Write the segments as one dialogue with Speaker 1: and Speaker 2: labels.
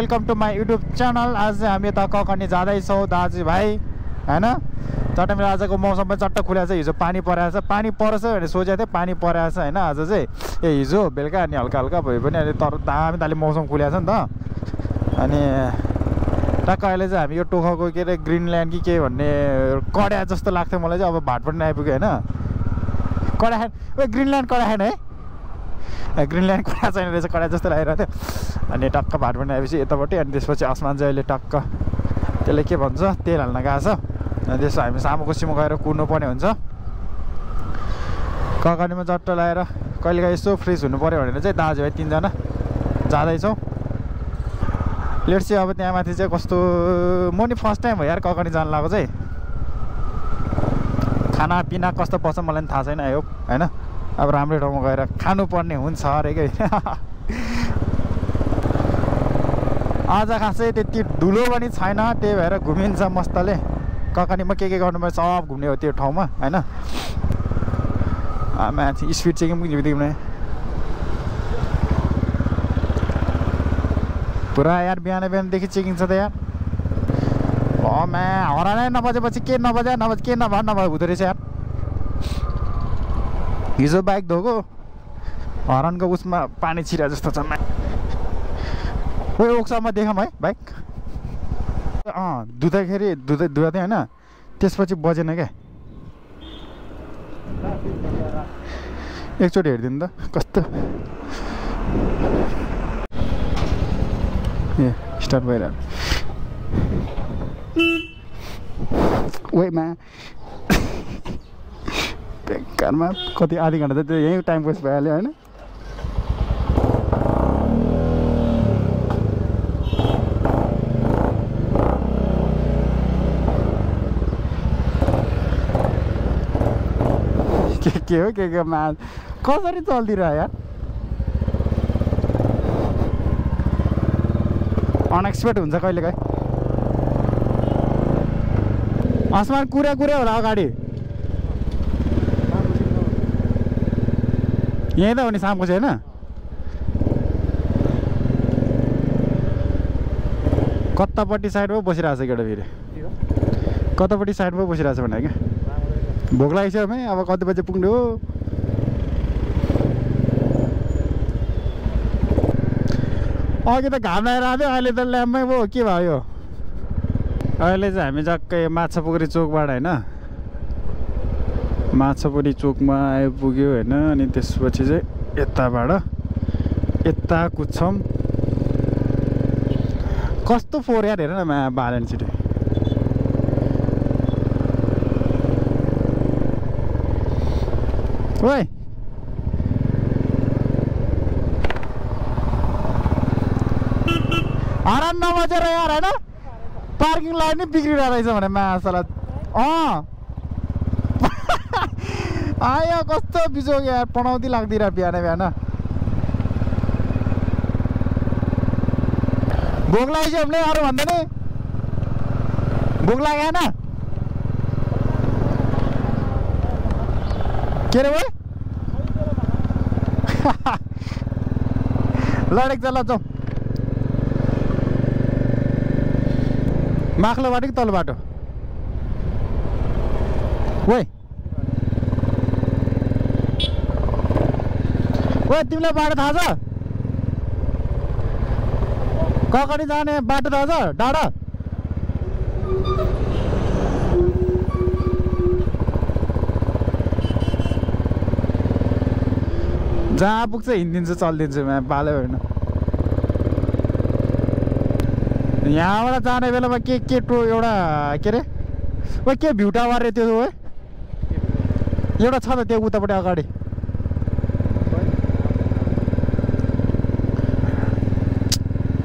Speaker 1: Welcome to my YouTube channel. आज चाहिँ हामी यता ककर्नी जाँदैछौँ दाजुभाइ होइन। चट्टै आजको मौसम पनि चट्ट खुलेको छ। हिजो पानी परेको छ, पानी परेछ भनेर सोचेको थिएँ, पानी परेको छ होइन। आज चाहिँ हिजो बेलुका अनि हल्का हल्का भए पनि अहिले तर दामी ताली मौसम खुलेको छ नि त। अनि टक्क अहिले चाहिँ हामी यो टोखाको के अरे ग्रिनल्यान्ड कि के भन्ने कडा जस्तो लाग्थ्यो मलाई चाहिँ। अब भाट पनि आइपुग्यो होइन। कडाखान ग्रिनल्यान्ड कडाखान है, ग्रिनल्यान्ड कडा छैन रहेछ, कडा जस्तो लागिरहेको थियो। अनि टक्क भाट पनि आएपछि यतापट्टि अनि त्यसपछि आसमान चाहिँ अहिले टक्क त्यसले के भन्छ तेल हाल्न गएको छ। अनि त्यसो हामी सामुकोसीमा गएर कुद्नु पर्ने हुन्छ। ककर्नीमा चट्ट लगाएर कहिलेकाहीँ यसो फ्रेस हुनु पऱ्यो भनेर चाहिँ दाजुभाइ 3 जना जाँदैछौँ। लेट्स चाहिँ अब त्यहाँ माथि चाहिँ कस्तो, म नि फर्स्ट टाइम हो यार ककर्नी जानु लाग्यो चाहिँ। खानापिना कस्तो पर्छ मलाई पनि थाहा छैन आयो होइन। अब राम्रै ठाउँमा गएर खानुपर्ने हुन्छ अरे कि। आज खासै त्यति धुलो पनि छैन, त्यही भएर घुमिन्छ मस्तले। ककर्नीमा के गर्नुपर्छ सब घुम्ने हो त्यो ठाउँमा होइन। माथि स्पिड चेकिङ पनि दिउने पुरा यार। बिहानदेखि चेकिङ छ त यार। हरानै नबजेपछि के नबजे के नभए हुँदो रहेछ यार। हिजो बाइक धोको हरनको उसमा पानी छिरा जस्तो छ। ओक्सामा देखाऊँ है बाइक। धुँदाखेरि धुँदा थिएँ होइन, त्यसपछि बजेन क्या। एकचोटि हेरिदिनु त कस्तो। ए स्टार्ट भइरहेको ओइमा बेकारमा कति आधी घन्टा त त्यो यहीँ टाइम वेस्ट भइहाल्यो होइन। के हो के मा कसरी चल्दिरह्यो यार। अनएक्सपेक्ट हुन्छ कहिलेकाहीँ। आसमान कुरा होला अगाडि। यहीँ त हो नि सामको चाहिँ होइन। कतापट्टि साइडमा बसिरहेको छ केटा फेरि, कतापट्टि साइडमा बसिरहेको छ भने क्या। भोक लागिसक्यो भने अब कति बजी पुग्ने हो। अघि त घाम लगाएर आएको थियो, अहिले त ल्याम्पमै भयो के भयो। अहिले चाहिँ हामी जक्कै माछापोखरी चोकबाट होइन, माछापोखरी चोकमा आइपुग्यो होइन। अनि त्यसपछि चाहिँ यताबाट यता कुद्छौँ। कस्तो फोहोर यार, हेर न बालेन छिटो। ओइ हरान नबजेर यार होइन। पार्किङ लाइन नै बिग्रिरहेको रहेछ भने मासला। आयो कस्तो बिजोग यार, पढाउँदै लाग्दिरह बिहान बिहान। भोक लागेको भने अरू भन्दा नि भोक लागेन के रे भाइ। लडेक चल जाउँ। माखलो बाटो कि तल्लो बाटो? ओइ तिमीलाई बाटो थाहा छ? ककर्नी जाने बाटो थाहा छ? डाँडा जहाँ पुग्छ हिँडिदिन्छु चलिदिन्छु म बालै होइन। यहाँबाट जाने बेलामा के एउटा के अरे के भ्यू टावर रे त्यो एउटा छ त त्यो उतापट्टि अगाडि।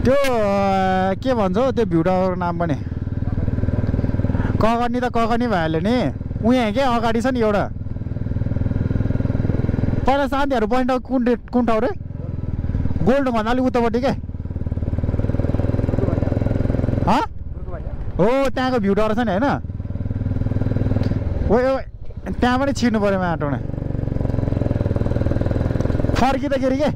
Speaker 1: त्यो के भन्छ हौ त्यो भ्यू टावरको नाम पनि? ककर्नी त ककर्नी भइहाल्यो नि। उहाँ क्या अगाडि छ नि एउटा। पहिला शान्तिहरू पोइन्ट कुन ठाउँ रे? गोल्ड भन्दा अलिक उतापट्टि क्या। हो त्यहाँको भ्यू टावर छ नि होइन। त्यहाँ पनि छिर्नु पऱ्यो माटोमा फर्किँदाखेरि के।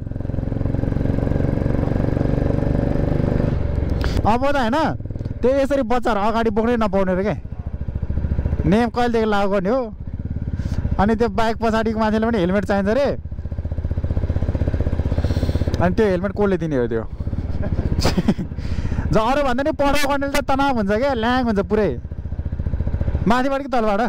Speaker 1: अब त होइन त्यो यसरी बच्चाहरू अगाडि बोक्नै नपाउने रे क्या नेम कहिलेदेखि लागु गर्ने हो अनि त्यो बाइक पछाडिको मान्छेले पनि हेलमेट चाहिन्छ रे अनि त्यो हेलमेट कसले दिने हो त्यो अरूभन्दा नि पढाउ गर्नेले त तनाव हुन्छ क्या ल्याङ हुन्छ पुरै माथिबाट कि तलबाट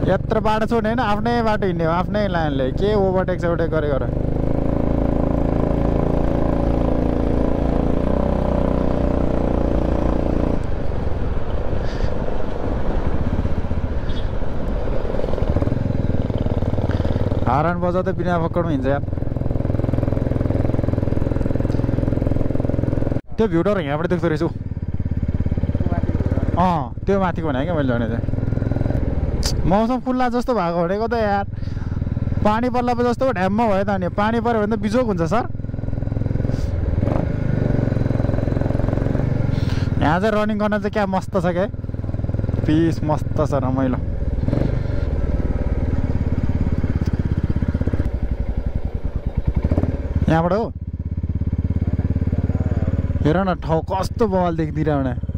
Speaker 1: यत्रो बाटो छोड्ने होइन आफ्नै बाटो हिँड्ने हो आफ्नै लाइनले के ओभरटेक सेभरटेक गरेर हारन बजाउँदै बिना फक्कडमा हिँड्छ यार त्यो भ्युटर यहाँबाट देख्दो रहेछु त्यो माथिको भने क्या मैले भने चाहिँ मौसम खुल्ला जस्तो भएको भनेको त यार पानी पर्ला पो जस्तो ढ्याममा भयो त अनि पानी पऱ्यो भने त बिजोक हुन्छ सर यहाँ चाहिँ रनिङ गर्न चाहिँ क्या मस्त छ क्या पिस मस्त छ रमाइलो यहाँबाट हो हेर न ठाउँ कस्तो बवाल देखिदिरहेको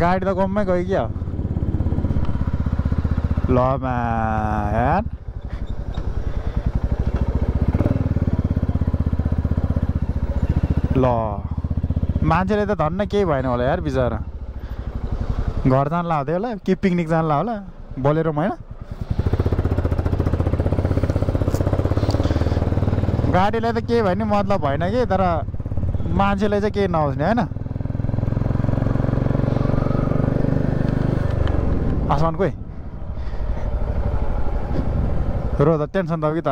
Speaker 1: गाडी त गम्मै गयो क्या ल यार ल मान्छेले त धन्न केही भएन होला यार बिचरा घर जानला हुँदै होला कि पिकनिक जानला होला बोलेरो होइन गाडीलाई त केही भयो नि मतलब भएन कि तर मान्छेलाई चाहिँ केही नहोस् नि होइन आसमानकै रो त टेन्सन त कि त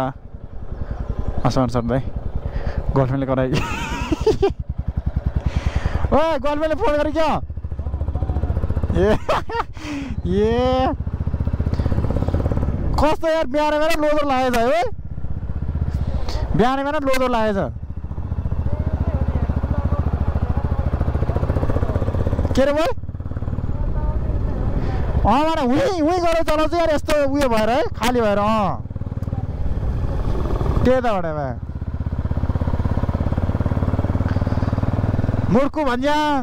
Speaker 1: आसमान सर भाइ गर्लफ्रेन्डले करायो कि ओ गर्लफ्रेन्डले फोन गरेँ क्या ए कस्तो यार बिहान मेरो लोदो लागेछ है बिहान मेरो लोदो लागेछ के रे भाइ मलाई उही गरेर चलाउँछ यार यस्तो उयो भएर है खाली भएर त्यही त भनेमा मुर्खु भन्ज्याङ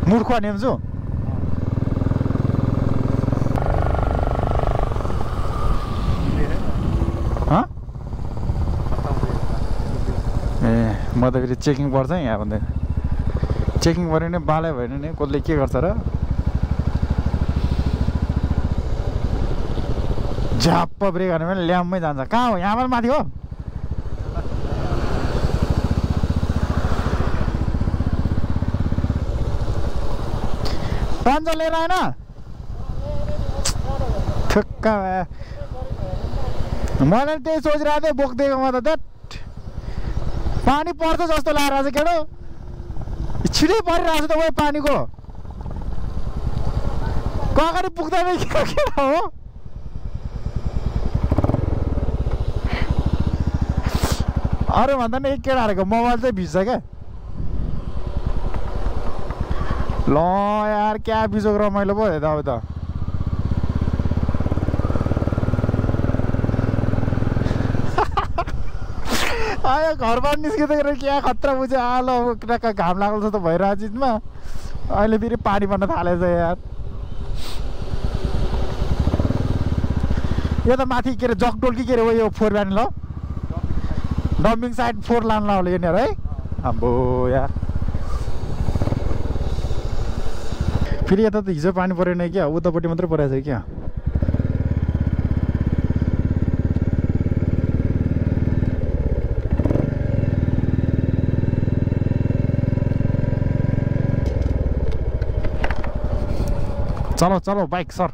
Speaker 1: मुर्खु नेम्छु म त फेरि चेकिङ पर्छ यहाँ भन्दै चेकिङ पऱ्यो भने बालै भयो नि कसले के गर्छ र झ्याप्प ब्रेक हाल्यो भने ल्याम्मै जान्छ कहाँ हो यहाँबाट माथि हो पन्चर लिएर आएन ठुक्क मैले त्यही सोचिरहेको थिएँ बोक्दिएकोमा त पानी पर्छ जस्तो लागेर चाहिँ केटो छिटै परिरहेको छ त वही पानीको अगाडि पुग्दैन के हो अरू भन्दा नि एक केटाहरूको मोबाइल चाहिँ भिज्छ क्या ल यार क्या बिजोक रमाइलो पो हेर्दा अब त आयो घरबाट निस्किँदाखेरि क्या खतरा बुझ्यो आलो घाम लाग्छ त भइरहेको चिजमा अहिले फेरि पानी पर्न थालेछ यार यो त माथि के अरे जगडोल कि के अरे यो 4 बिहान ल डम्पिङ साइड 4 लानु होला यिनीहरू है अम्बो यार फेरि यता त हिजो पानी परेन क्या उतापट्टि मात्रै परेको छ क्या चलो चलो बाइक सर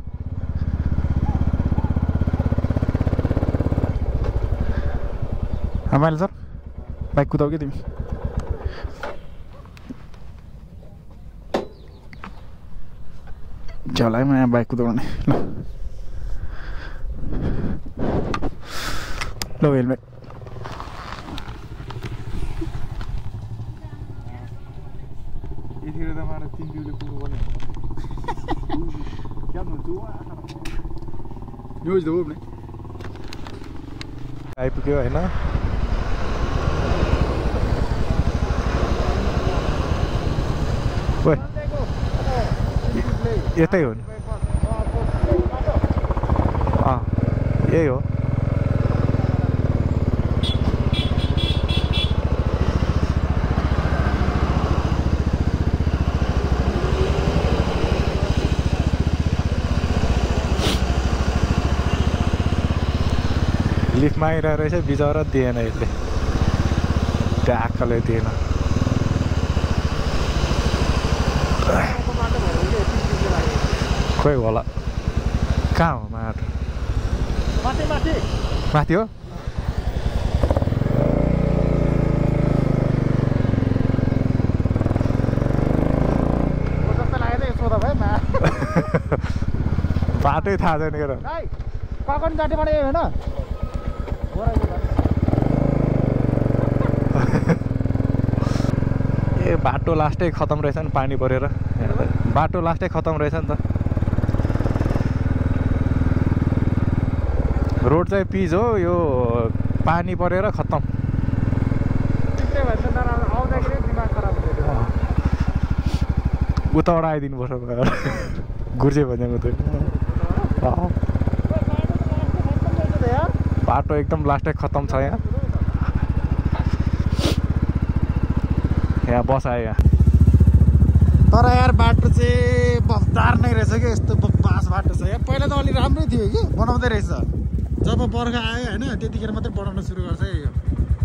Speaker 1: मैले सर बाइक कुदाऊ कि तिमी झोलाइ म यहाँ बाइक कुदाउने ल हेलमेट
Speaker 2: यतिखेर त मलाई 3 बिउले पुग्नु पर्ने
Speaker 1: आइपुग्यो होइन यतै हो नि यही हो लिफ्ट मागिरहेको रहेछ बिचरा दिएन यसले ट्याक्कले दिएन खोइ होला कहाँ हो माटो माथि हो बाटै थाहा छैन के ककन जातिबाट ए होइन ए बाटो लास्टै खतम रहेछ नि पानी परेर बाटो लास्टै खतम रहेछ नि त रोड चाहिँ पिच हो यो पानी परेर खतम उताबाट आइदिनु पर्छ गुर्जे भनेको त बाटो एकदम लास्टै खतम छ यहाँ बसायो यहाँ तर यार बाटो चाहिँ बफदार नै रहेछ कि यस्तो बकवास बाटो छ यार पहिला त अलि राम्रै थियो कि बनाउँदै रहेछ जब बर्खा आयो होइन त्यतिखेर मात्रै बनाउन सुरु गर्छ यो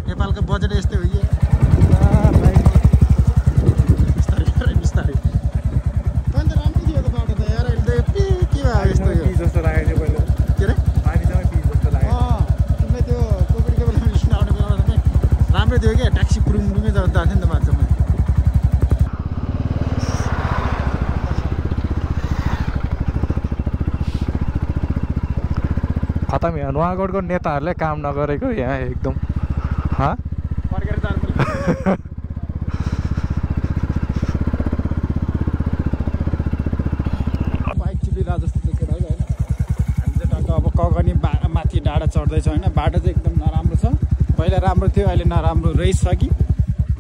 Speaker 1: नेपालको बजेट यस्तै हो कि बिस्तारै बिस्तारै पहिला त राम्रै थियो त बाटो त यार अहिले त के भयो यस्तो जस्तो लाग्यो पहिला के अरे पानीसँग पिच जस्तो लाग्यो तिमीलाई त्यो कोभिडको बेलामा निस्किन आउने बेलामा पनि राम्रै थियो क्या ट्याक्सी पुरुङै जान्छ नि त मान्छेमा खतम यहाँ नुवाकोटको नेताहरूले काम नगरेको यहाँ एकदम बाइक चिप्लिरहेको जस्तो देखेर है होइन हामी चाहिँ टक्क अब ककनी माथि डाँडा चढ्दैछ होइन बाटो चाहिँ एकदम नराम्रो छ पहिला राम्रो थियो अहिले नराम्रो रहेछ कि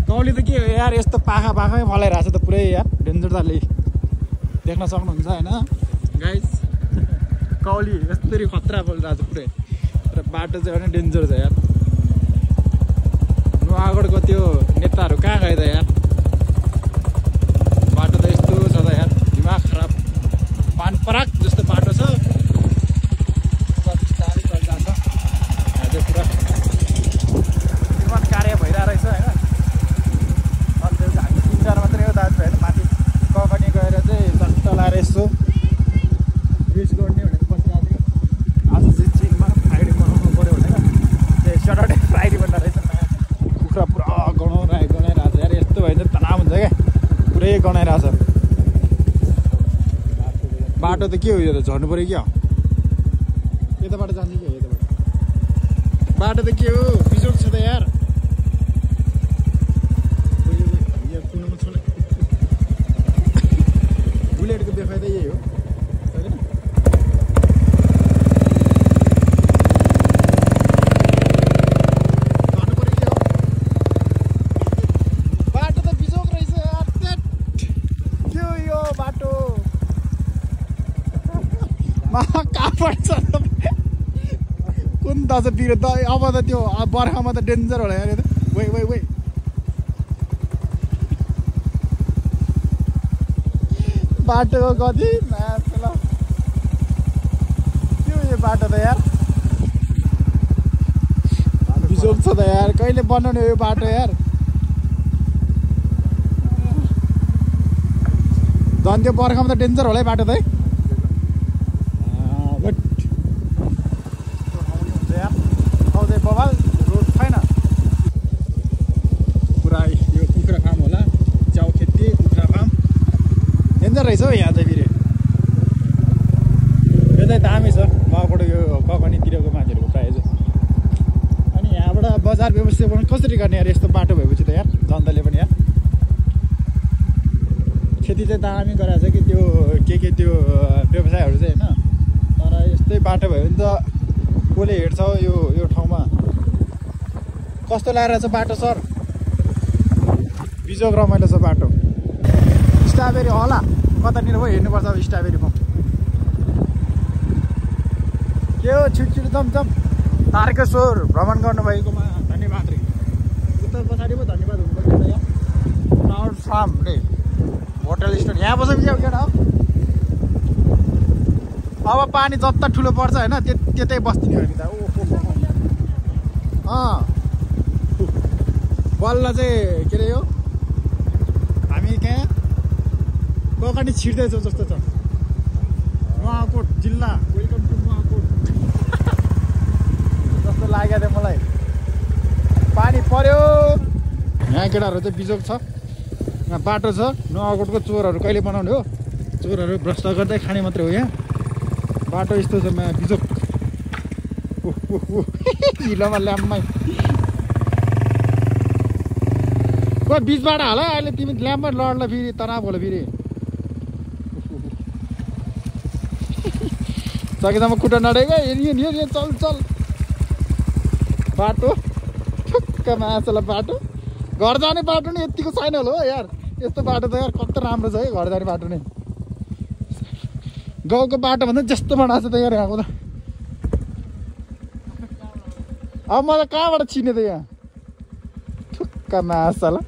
Speaker 1: कौली त के हो यार यस्तो पाखा पाखै फलाइरहेको छ त पुरै यार डेन्जर तालले देख्न सक्नुहुन्छ होइन गाइस कौली यस्तरी खतरा बोलिरहेको छ पुरै तर बाटो चाहिँ होइन डेन्जर छ यार नुवाकोटको त्यो नेताहरू कहाँ गयो त यार बाटो त यस्तो छ त यार दिमाग खराब पानपराक जस्तो बाटो छ बिस्तारै चलिरहेको छ यहाँ चाहिँ पुरा निर्माण कार्य भइरहेको रहेछ होइन अन्त हामी 3-4 मात्रै हो दाजुभाइ होइन माथि ककनी गएर चाहिँ चट्ट लाएर यसो ब्रिज गर्ने भनेर सटरडे फ्राइडे भन्दा रहेछ कुखुरा पुरा गनाइरहेको छ यार यस्तो भयो भने तनाव हुन्छ क्या पुरै गनाइरहेछ बाटो त के हो यो त झर्नु पऱ्यो क्या यताबाट जान्छ क्या यताबाट बाटो त के हो बिजोड छ त यार बुलेटको बेफाइदा यही हो कुन दस पिरो त अब त त्यो बर्खामा त डेन्जर होला यार वै वै वै बाटोको गति के हो यो बाटो त यार बिजोग छ त यार कहिले बनाउने हो यो बाटो यार झन् त्यो बर्खामा त डेन्जर होला है बाटो त है बवाल रोड छैन पुरा यो कुखुरा फार्म होला च्याउ खेती कुखुरा फार्म डेन्जर रहेछ हौ यहाँ चाहिँ फेरि यो चाहिँ दामी छ नुवाकोट यो ककनीतिरको मान्छेहरूको प्रायः चाहिँ अनि यहाँबाट बजार व्यवस्थापन कसरी गर्ने यार यस्तो बाटो भएपछि त यार जनताले पनि यार खेती चाहिँ दामी गराएको छ कि त्यो के त्यो व्यवसायहरू चाहिँ होइन बाटो भयो भने त कसले हेर्छ यो ठाउँमा कस्तो लागेर छ बाटो सर बिजोग रमाइलो छ बाटो स्ट्रबेरी होला कतानिर भयो हेर्नुपर्छ अब स्ट्रबेरी फर्म के हो छिटछिटो जमजम तारकेश्वर भ्रमण गर्नुभएकोमा धन्यवाद रे उता पछाडि पो धन्यवाद हुनुपर्छ यहाँ टावर फार्म रे होटल स्टोर यहाँ बस्छ बिजाउ केटा अब पानी जता ठुलो पर्छ होइन त्यतै बस्दिने हो नि त बल्ल चाहिँ के अरे यो हामी कहाँ ककानी छिर्दैछौँ जस्तो छ नुवाकोट जिल्ला वेलकम टु नुवाकोट जस्तो लाग्यो थियो मलाई पानी पर्यो यहाँ केटाहरू चाहिँ बिजोग छ यहाँ बाटो छ नुवाकोटको चोरहरू कहिले बनाउने हो चोरहरू भ्रष्ट गर्दै खाने मात्रै हो यहाँ बाटो यस्तो छ यहाँ बिजोग हिलोमा ल्याम्पमै को बिचबाट हाल अहिले तिमी ल्याम्पमा लड्ला फेरि तनाव होला फेरि सकेसम्म खुट्टा नडेको हिँड चल चल बाटो ठुक्क माछला बाटो घर जाने बाटो नि यतिको छैन होला हो यार यस्तो बाटो त यार कस्तो राम्रो छ है घर जाने बाटो नै गाउँको बाटो भन्दा जस्तो बनाएको छ त यार यहाँको त अब मलाई कहाँबाट चिने त यहाँ ठुक्क माछला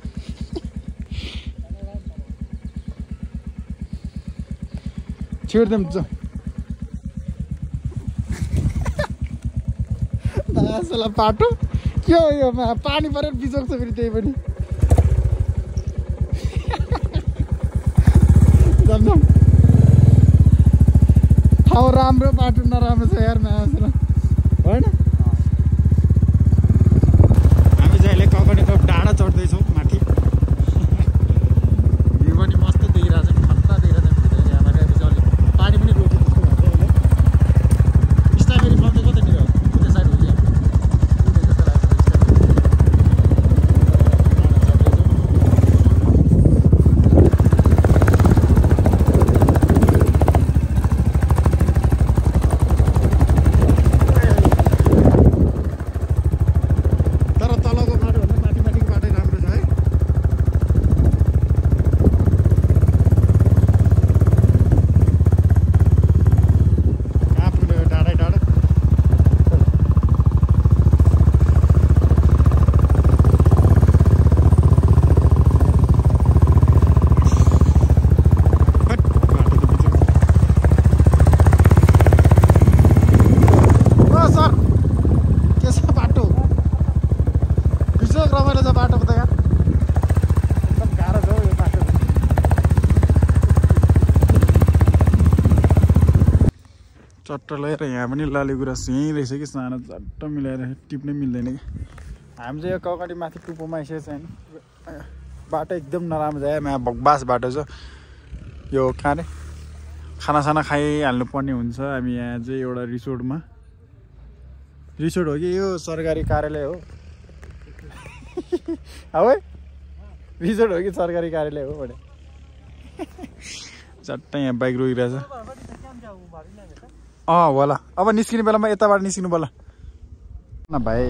Speaker 1: छिर्दैम माछला बाटो के हो यो पानी परेर बिजोग छ फेरि त्यही पनि जमजम ठाउँ राम्रो बाटो नराम्रो छ यार माछला होइन हामी चाहिँ अहिले ककनीको डाँडा चढ्दैछौँ माथि भ्यू पनि मस्त देखिरहेको छ खतरा देखिरहेको छ यहाँबाट अलिक पानी पनि रोक्यो जस्तो भन्छ अहिले स्ट्रबेरी फर्म चाहिँ कतानिर हो त्यो साइड हो क्या चट्ट लिएर यहाँ पनि लाली गुराँस यहीँ रहेछ कि सानो चट्ट मिलाएर टिप्नै मिल्दैन कि हामी चाहिँ यो ककडी माथि टुप्पोमा आइसकेको छैन बाटो एकदम नराम्रो छ यहाँ बकबास बाटो छ यो कहाँ रे खानासाना खाइहाल्नु पर्ने हुन्छ हामी यहाँ चाहिँ एउटा रिसोर्टमा रिसोर्ट हो कि यो सरकारी कार्यालय हो है रिसोर्ट हो कि सरकारी कार्यालय हो भने चट्ट यहाँ बाइक रोकिरहेछ होला अब निस्किने बेलामा यताबाट निस्किनु पर्ला न भाइ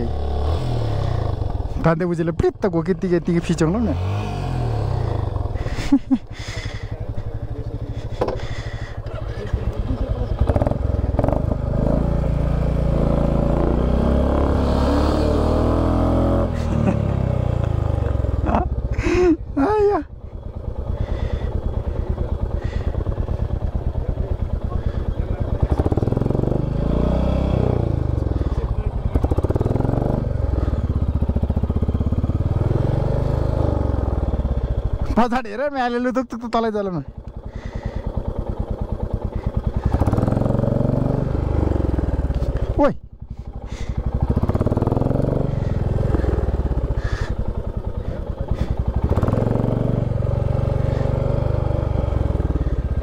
Speaker 1: कान्ते बुझीले प्लित्त गयो यतिकै फिचाउनु न पछाडि हेर म्याले लुतुक तुक तलै जलमा ओइ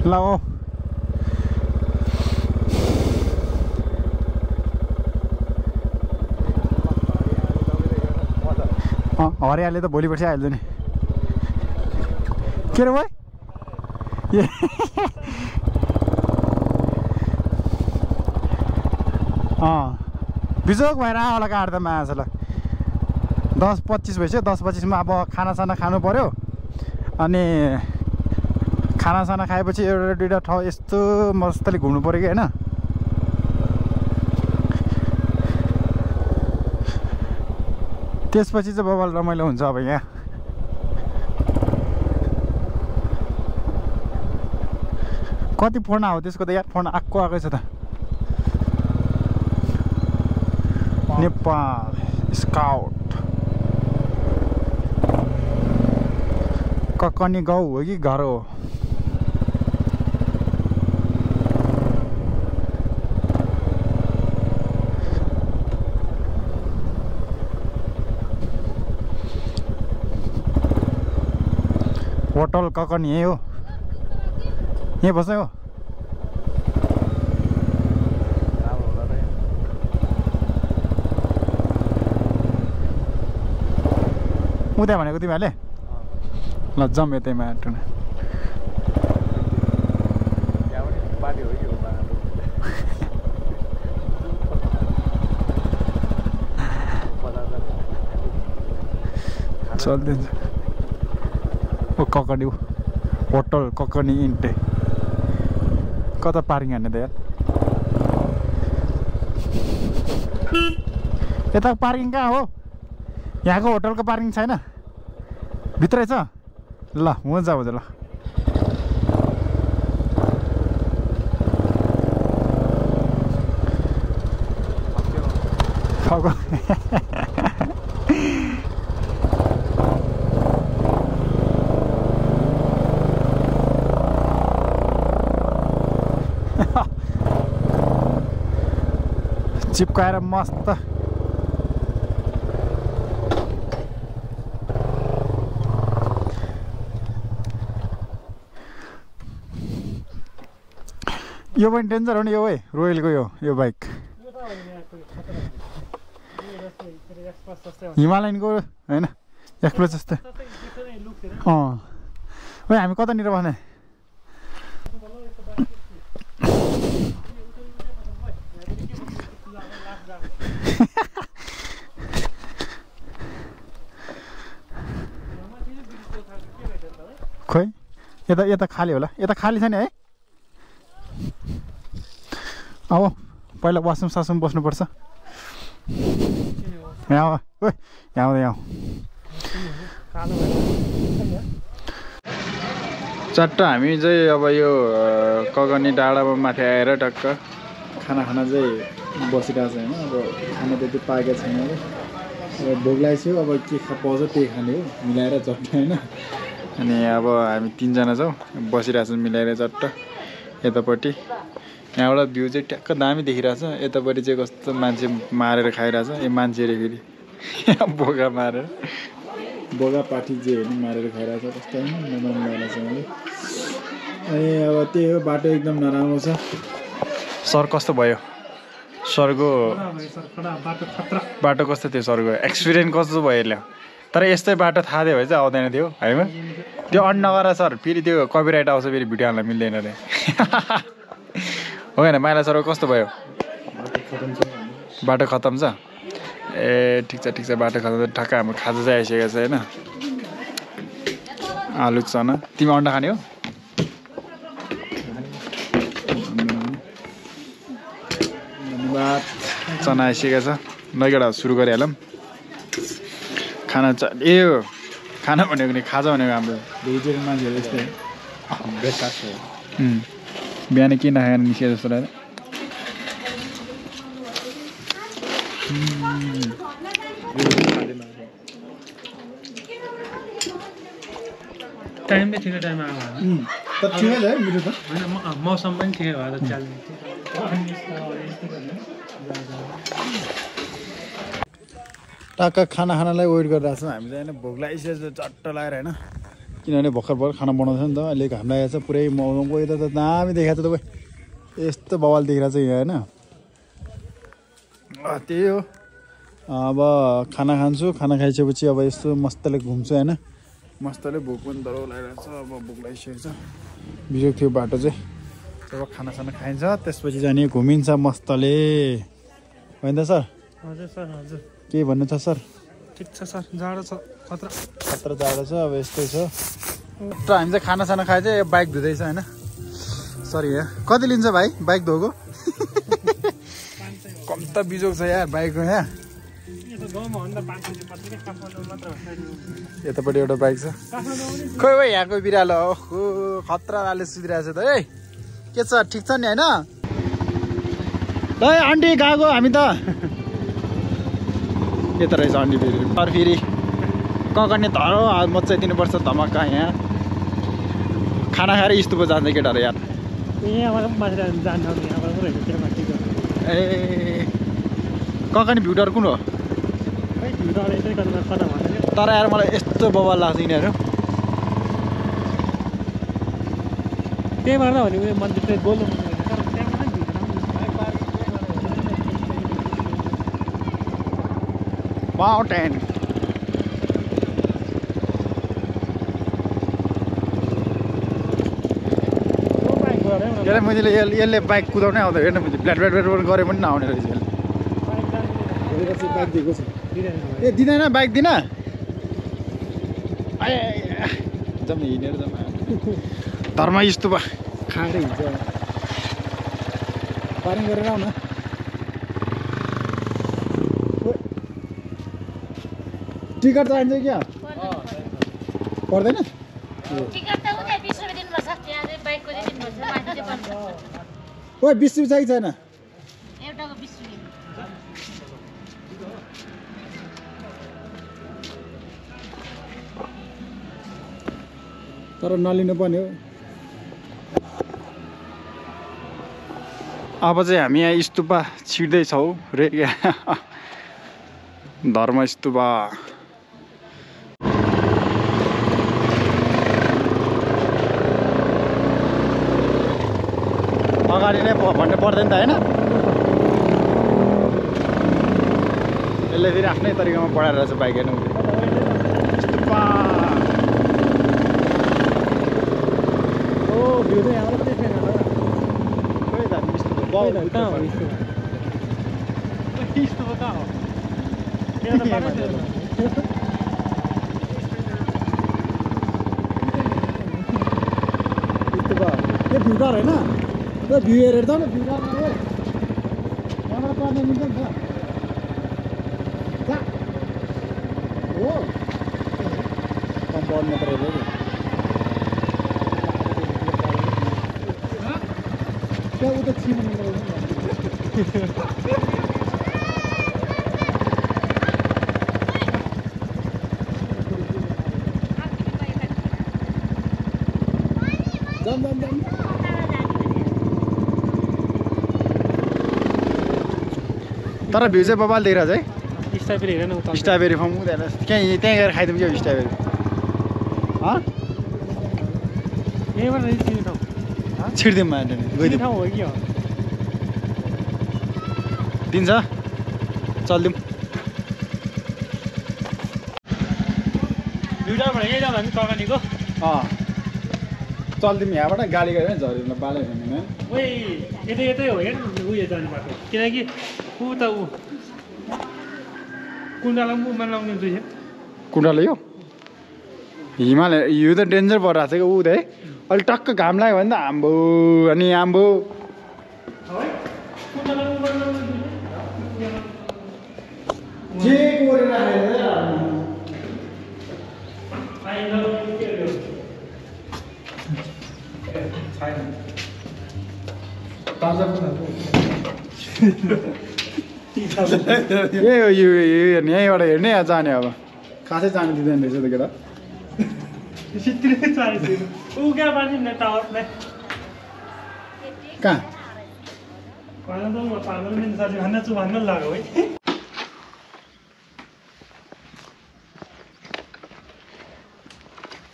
Speaker 1: ल ओ हरियाले त भोलि पर्सि आइहाल्छ नि के रे भाइ बिजोक भएर होला काट्दा माछा ल 10:25 भइसक्यो 10:25 मा अब खानासाना खानु पर्यो अनि खानासाना खाएपछि एउटा दुईटा ठाउँ यस्तो मस्तले घुम्नु पर्यो कि हैन त्यसपछि चाहिँ बबाल रमाइलो हुन्छ अब यहाँ कति फोन आयो त्यसको त यार फोन आएकै छ त नेपाल स्काउट ककनी गाउँ हो कि घर हो होटल ककनी यही हो यही बस्छ हो उता भनेको तिमीहरूले ल जाउँ यतैमा टुना चल्दिन्छ ओ ककनी होटल ककनी इन्टे कता पार्किङ हान्ने त यार यता पार्किङ कहाँ हो यहाँको होटलको पार्किङ छैन भित्रै छ ल हुन्छ हुन्छ ल चिप्काएर मस्त यो पनि डेन्जर हो नि यो है रोयलको यो बाइक हिमालयनको हैन एक्सप्रेस जस्तै ओइ हामी कतानिर बस्ने खोइ यता खाली होला यता खाली छ नि है अब पहिला वासरुम सासरुम बस्नुपर्छ यहाँ ओ यहाँ चट्ट हामी चाहिँ अब यो कगनी डाँडामा माथि आएर टक्क खाना चाहिँ बसिरहेको छ होइन अब खाना त्यति पाकेको छैन अब भोक लागेको अब के पाउँछ त्यही खाने हो मिलाएर चट्ट होइन अनि अब हामी 3 जना छौँ बसिरहेछौँ मिलाएर चट्ट यतापट्टि यहाँबाट भ्यू चाहिँ ट्याक्क दामी देखिरहेछ यतापट्टि चाहिँ कस्तो मान्छे मारेर खाइरहेछ यो मान्छे रे फेरि बोगा मारेर बोगा पाठी जे होइन मारेर खाइरहेछ कस्तो नराम्रो लागेको छ मैले अनि अब त्यही हो बाटो एकदम नराम्रो छ सर कस्तो भयो सरको बाटो कस्तो थियो सरको एक्सपिरियन्स कस्तो भयो यसले तर यस्तै बाटो थाहा दियो भने चाहिँ आउँदैन थियो होइन त्यो अन नगर सर फेरि त्यो कपिराइट आउँछ फेरि भिडियो हाल्न मिल्दैन रे हो होइन माइला सरको कस्तो भयो बाटो खतम छ ए ठिक छ बाटो खतम छ ठक्क हाम्रो खाजा चाहिँ आइसकेको छ होइन आलु चना तिमी अन्डा खाने हो धन्यवाद चना आइसकेको छ नैगडा सुरु गरिहालौँ खाना खाना भनेको नि खाजा भनेको हाम्रो भेजिटेरियन मान्छेहरू यस्तै ब्रेकफास्ट हो बिहान के नखाएर निस्के जस्तो लाग्यो
Speaker 2: टाइम पनि ठिकै टाइममा आयो
Speaker 1: त ठिकै छ मिठो त
Speaker 2: होइन मौसम पनि ठिकै भएर चाल्ने
Speaker 1: टक्क खानालाई वेट गरिरहेको छौँ हामी चाहिँ होइन भोक लागिसकेको छ चट्ट लगाएर होइन किनभने भर्खर खाना बनाउँछ नि त अहिले घाम लागेको छ पुरै मौसमको यता त दामी देखाएको छ त यस्तो बवाल देखिरहेको छ यहाँ होइन त्यही हो अब खाना खान्छु खाना खाइसकेपछि अब यस्तो मस्तले घुम्छु होइन मस्तले भोक पनि डरो लागिरहेको छ अब भोक लागिसकेको छ बिजोक थियो बाटो चाहिँ जब खानासाना खाइन्छ त्यसपछि जाने घुमिन्छ मस्तले होइन त सर
Speaker 2: हजुर सर हजुर
Speaker 1: के भन्नु छ सर
Speaker 2: ठिक छ सर जाडो छ खतरा
Speaker 1: खतरा जाडो छ अब यस्तै छ र हामी चाहिँ खानासाना खाए चाहिँ बाइक धुँदैछ होइन सरी यहाँ कति लिन्छ भाइ बाइक धोको कम त बिजोग छ यार बाइकको यहाँ यतापट्टि एउटा बाइक छ खोइ भाइ यहाँको बिरालो हो खतराले सुतिरहेको छ त है के छ ठिक छ नि होइन ल आन्टी गएको हामी त यता रहेछ आन्टी फेरि ककर्ने धरो मचाइदिनुपर्छ धमक्का यहाँ खाना खाएर स्तुपो जान्छ केटाहरू यार ए ककर्ने भ्युटर कुन हो तर यार मलाई यस्तो बवाल लाग्छ यिनीहरू
Speaker 2: त्यही भएर भने मन्दिर बोल्नु
Speaker 1: माउन्टेन मैले यसले बाइक कुदाउनै आउँदा हेर्न मैले ब्ल्याड ब्ल्याड ब्ल्याड गरेँ पनि नआउने रहेछ यसले बाइक दिएको छ ए दिँदैन बाइक दिन जम्म हिँडेर जम्मा धर्म स्तुप खाँदै हुन्छ पारिङ गरेर आउन टिकट चाहिन्छ क्या पर्दैन ओ 20 रुपियाँ चाहिँ छैन
Speaker 3: एउटाको 20 रुपियाँ
Speaker 1: तर नलिनु पर्ने हो अब चाहिँ हामी यहाँ स्तुपा छिर्दैछौँ रे धर्म स्तुपा अगाडि नै भन्नु पर्दैन त होइन यसले फेरि आफ्नै तरिकामा पढाएर रहेछ बाइक हेर्नु
Speaker 2: ओ भ्यू चाहिँ हाम्रो देख्दैन होला
Speaker 1: खोइ त स्तुपा
Speaker 2: कहाँ हो स्तुपा कहाँ हो
Speaker 1: स्तुपा त्यो भ्युटर होइन त्यो भ्यू हेरेर त न भ्युटर यहाँबाट पर्ने मिल्छ नि त हो कम पर्ने त रहेछ क्या उता छिर्नु मिल्दैन तर भ्यू चाहिँ बबाल देखिरहेको छ है
Speaker 2: स्ट्रबेरी हेर न
Speaker 1: स्ट्रबेरी फार्म हुँदैन त्यहीँ गएर खाइदिउँ क्या स्ट्रबेरी
Speaker 2: यहीँबाट चिने ठाउँ
Speaker 1: छिर्दिउँ मान्छे गइदिउँ
Speaker 2: ठाउँ हो कि हो
Speaker 1: दिन्छ चलिदिउँ
Speaker 2: भ्युटरबाट यहीँ जाँदा हामी कगानीको
Speaker 1: चलिदिउँ यहाँबाट गाडी गयो झरिँदा बालै हुँदैन
Speaker 2: ओइ यतै हो हेर उयो जानु पर्छ किनकि ऊ त ऊ कुण्डालाई पनि उमा लाउने दुई
Speaker 1: कुण्डाले यो हिमालय यो त डेन्जर परिरहेको छ कि ऊ है अहिले टक्क घाम लाग्यो भने त आम्बो अनि आम्बो यो यहीँबाट हेर्ने जाने अब खासै जानु दिँदैन रहेछ त केटा कहाँ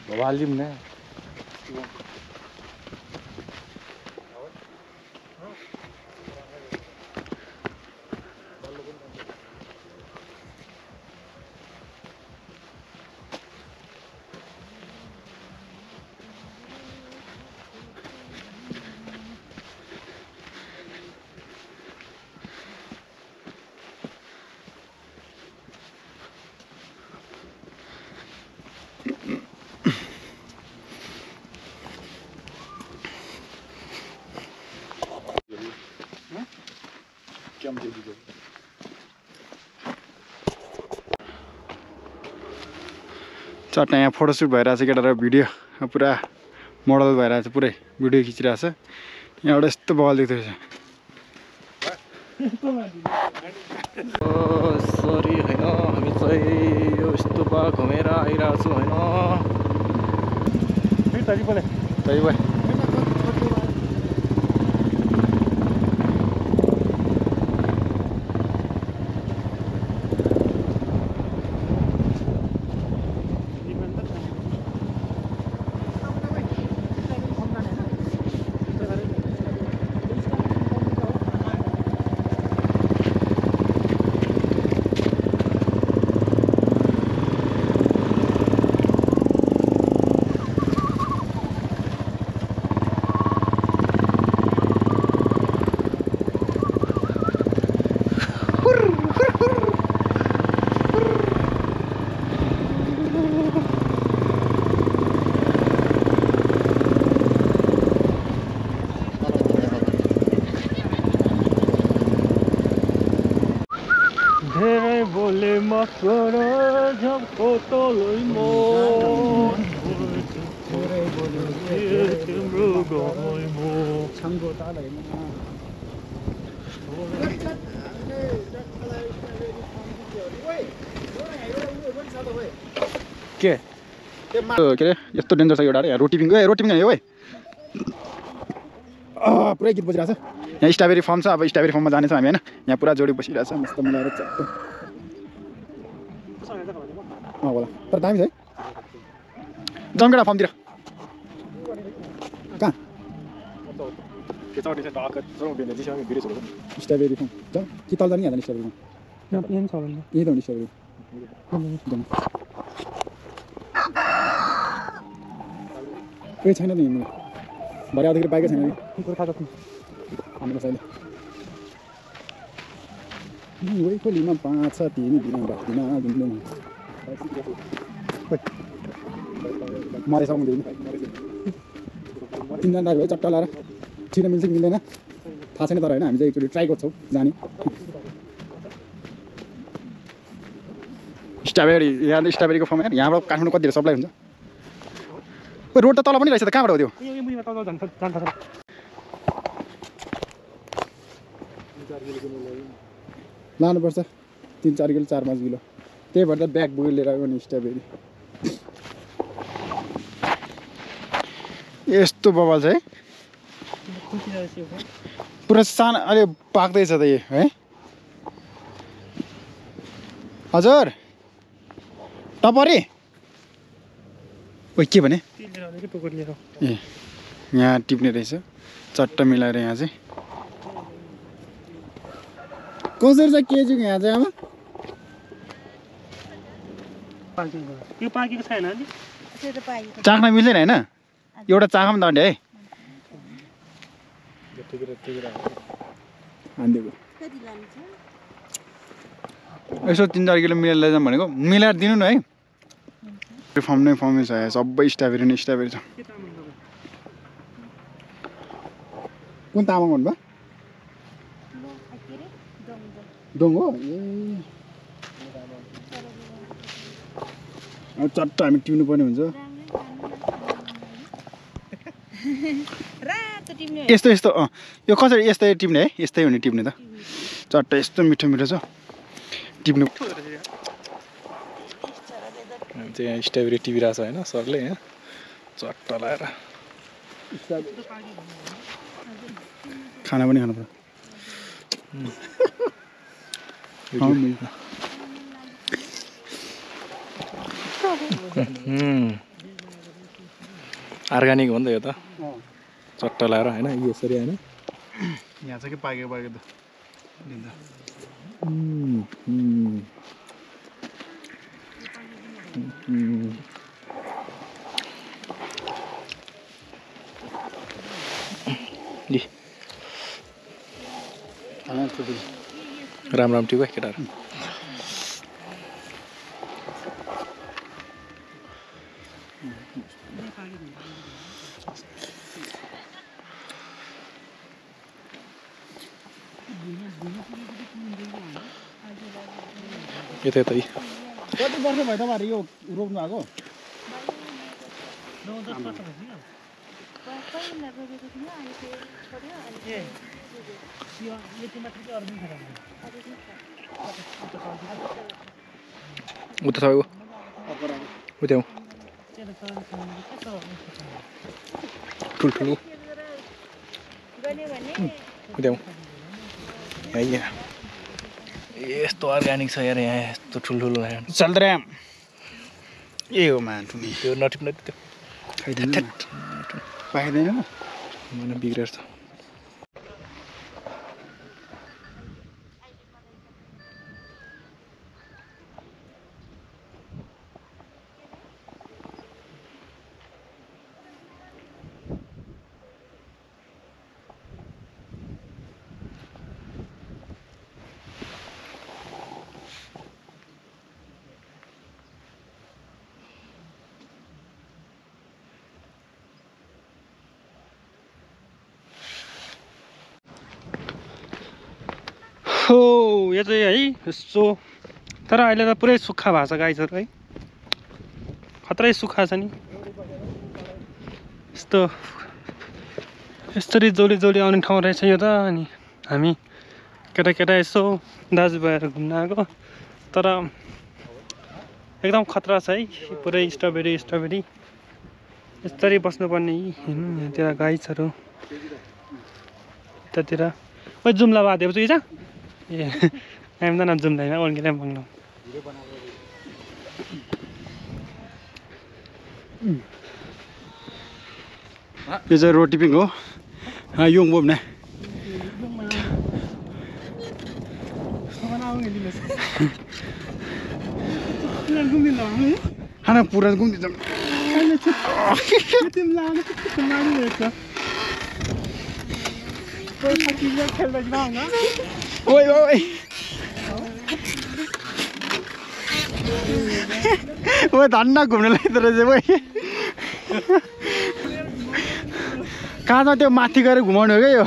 Speaker 1: भवालिम न चट्टा यहाँ फोटोसुट भइरहेछ केटाहरू भिडियो पुरा मोडल भइरहेछ पुरै भिडियो खिचिरहेछ यहाँबाट यस्तो बल देख्दैछ सरी होइन हामी चाहिँ यो स्तुपा घुमेर आइरहेको छु होइन
Speaker 2: धेरै बोले मकर झपको तलैमा तिम्रो गलैमा छङ्गो तलैमा
Speaker 1: के अरे यस्तो डेन्जर छ एउटा यहाँ रोटी पिङ है पुरै गीत बजिरहेछ यहाँ स्ट्रबेरी फर्म छ अब स्ट्रबेरी फर्ममा जानेछौँ हामी होइन यहाँ पुरा जोडी बसिरहेछ मस्त मिलाएर चट्ट होला तर दामी छ है जङ्गडा फर्मतिर कहाँ स्ट्रबेरी फर्म जाउँ कि तल जाने हाल्ने स्ट्रबेरी फर्म यही त हो नि स्ट्रबेरी केही छैन नि भरे आउँदाखेरि बाइकै छैन हाम्रो छैन खोलीमा 5 छ 3 दिन राख्दिन मरेसम्म दिनु 3 जना भयो चट्टा लाएर छिटो मिल्छ कि मिल्दैन थाहा छैन तर होइन हामी चाहिँ एकचोटि ट्राई गर्छौँ जाने स्ट्रबेरी यहाँ स्ट्रबेरीको फर्म यहाँबाट काठमाडौँ कति सप्लाई हुन्छ रोड त तल पनि रहेछ त कहाँबाट हो त्यो लानुपर्छ 3-4 किलो 4-5 किलो त्यही भएर त ब्याग बोकेर लिएर आएको नि स्ट्रबेरी यस्तो बबल छ है पुरा सानो अहिले पाक्दैछ त यो है हजुर टपरी ओ के भने ए यहाँ टिप्ने रहेछ चट्ट मिलाएर यहाँ चाहिँ कसरी छ केजीको यहाँ चाहिँ अब
Speaker 2: यो पाकेको छैन नि
Speaker 1: चाख्न मिल्दैन होइन एउटा चाखौँ त अन्डे है यसो 3-4 किलो मिलाएर लैजाउँ भनेको मिलाएर दिनु न है फर्म नै फर्मै छ सबै स्ट्रबेरी नै स्ट्रबेरी छ कुन तामाङ भन्नुभयो डोङ हो ए चट्ट हामी टिप्नु पर्ने हुन्छ यस्तो यो कसरी यस्तै टिप्ने है यस्तै हो नि टिप्ने त चट्ट यस्तो मिठो मिठो छ टिप्नु
Speaker 4: यहाँ स्ट्रबेरी टिपिरहेको छ होइन सरले यहाँ चट्ट लाएर
Speaker 1: खाना पनि खानु पर्छ
Speaker 4: अर्ग्यानिक हो नि त यो त चट्ट लाएर होइन यसरी होइन
Speaker 1: यहाँ चाहिँ के पाकेको त
Speaker 4: राम राम ठिक है केटाहरू यतै
Speaker 5: कति वर्ष भयो तपाईँहरू यो रोप्नु भएको?
Speaker 4: उता तपाईँको उता ठुल्ठुलो उता यहाँ यस्तो अर्ग्यानिक छ यार यहाँ यस्तो ठुल्ठुलो
Speaker 5: चल्द्राम ए हो मान्छु नि
Speaker 4: त्यो नटिप्न त्यो
Speaker 5: पाइँदैन
Speaker 4: मन बिग्रेर छ
Speaker 2: हो यो चाहिँ है यस्तो तर अहिले त पुरै सुक्खा भएको छ गाईहरू है खत्रै सुक्खा छ नि यस्तो यसरी जोडी जोडी आउने ठाउँ रहेछ यो त अनि हामी केटा यसो दाजुभाइहरू घुम्न आएको तर एकदम खतरा छ है पुरै स्ट्रबेरी यसरी बस्नुपर्ने हेर्नु यहाँतिर गाईहरू यतातिर ओइ जुम्ला बाँधेको छु हिजो ए हामी त नजुम्दैन ओर्किँदै बङ्गलो
Speaker 5: यो चाहिँ रोड टिपिङ हो युङ बोम्ने खाना पुरा घुम्दिन्छ ओइ ओइ ओइ धन्न घुम्न लाग्दो रहेछ ओइ कहाँ त त्यो माथि गएर घुमाउनु हो क्या यो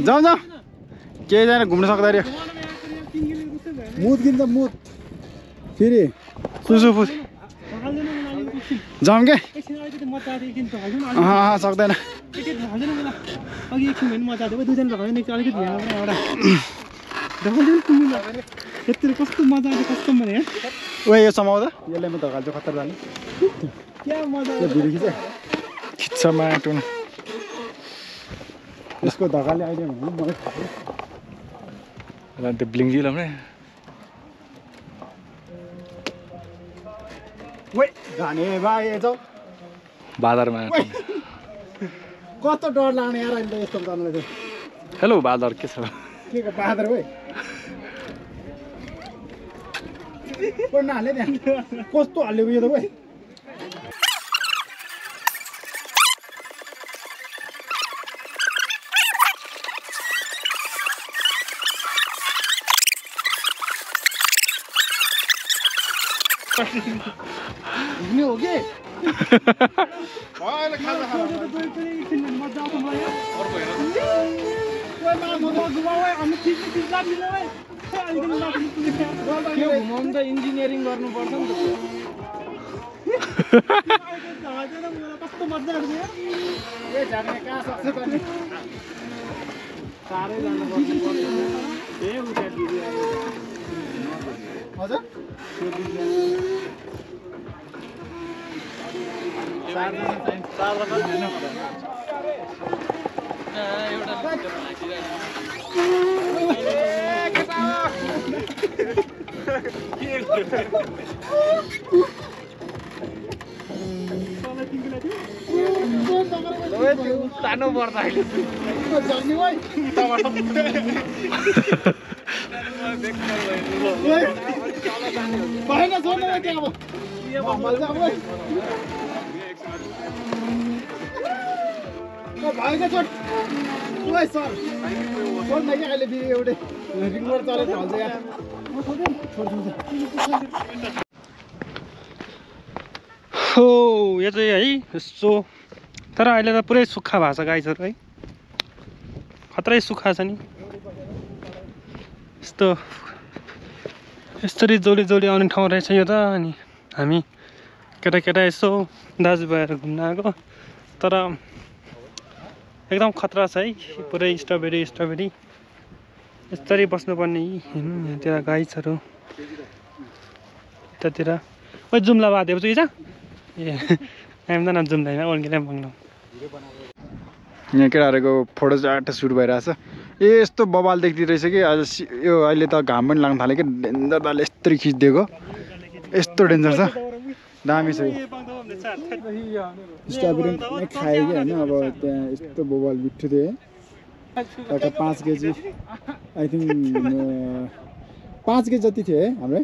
Speaker 5: जाउँ जाउँ केहीजना घुम्न सक्दा अरे मुद किन्छ मुद फेरि सुसुफु जाउँ के सक्दैन
Speaker 2: कस्तो मजा आयो कस्तो भने
Speaker 5: ओ यो समाउँदा यसलाई म धकाल्छु खतरा जाने क्या मजा
Speaker 4: खिच्छ माटो
Speaker 5: यसको धकाले आइदियो भने मलाई
Speaker 4: थाहा त्यो ब्लिङ्गी लाउने
Speaker 5: ओइ जाने भाइ जाऊ
Speaker 4: बाजारमा
Speaker 5: कस्तो डर लाग्ने यार अहिले यस्तो गर्नुलाई चाहिँ
Speaker 4: हेलो बादर के छ
Speaker 5: के को बादर ओइ कोही नहाले त्यहाँ कस्तो हालेको यो त ओइ घुम्ने हो कि घुमाउनु त इन्जिनियरिङ गर्नुपर्छ नि कस्तो मजा आउँछ कहाँ सक्छ त नि साह्रै जानुपर्छ ए उता हजुर तानो पर्दा अहिले भएन छोड्नु त्यहाँ अब भएन छोड सर छोड्न कि अहिले एउटै रिङ्गर चलेर हाल्छ यहाँ
Speaker 2: हो यो चाहिँ है यस्तो तर अहिले त पुरै सुक्खा भएको छ गाईहरू है खतरै सुक्खा छ नि यस्तरी जोडी जोडी आउने ठाउँ रहेछ यो त। अनि हामी केटा यसो दाजुभाइहरू घुम्न आएको तर एकदम खतरा छ है पुरै स्ट्रबेरी यस्तरी बस्नुपर्ने हेर्नु यतातिर गाइसहरू यतातिर ओइ जुम्ला बाँधेको छु इजा ए हामीदा न जुम्लामा ओल्किँदै बङ्गलो
Speaker 1: यहाँ केटाहरूको फोटो चाहिँ सुट भइरहेछ। ए यस्तो बबाल देख्दै रहेछ कि आज यो अहिले त घाम पनि लाग्न थाल्यो कि डेन्जर दाले यस्तरी खिचिदिएको यस्तो डेन्जर छ दामी छ। स्ट्रबेरी नै खायो कि होइन अब त्यहाँ यस्तो बबाल मिठो थियो टक्क 5 केजी आई थिङ्क 5 केजी जति थियो है हाम्रै।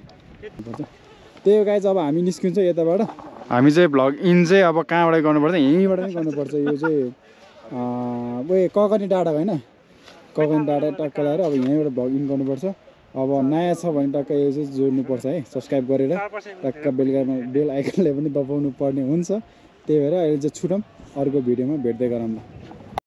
Speaker 1: त्यही हो गाइज अब हामी निस्किन्छौँ यताबाट। हामी चाहिँ भ्लग इन चाहिँ अब कहाँबाट गर्नुपर्छ यहीँबाट नै गर्नुपर्छ। यो चाहिँ ककनी डाँडा होइन ककनी डाँडा टक्क लगाएर अब यहीँबाट भ्लग इन गर्नुपर्छ। अब नयाँ छ भने टक्क यो चाहिँ जोड्नुपर्छ है सब्सक्राइब गरेर टक्क बेल आइकनले पनि दबाउनु पर्ने हुन्छ। त्यही भएर अहिले चाहिँ छुटौँ अर्को भिडियोमा भेट्दै गरौँ ल।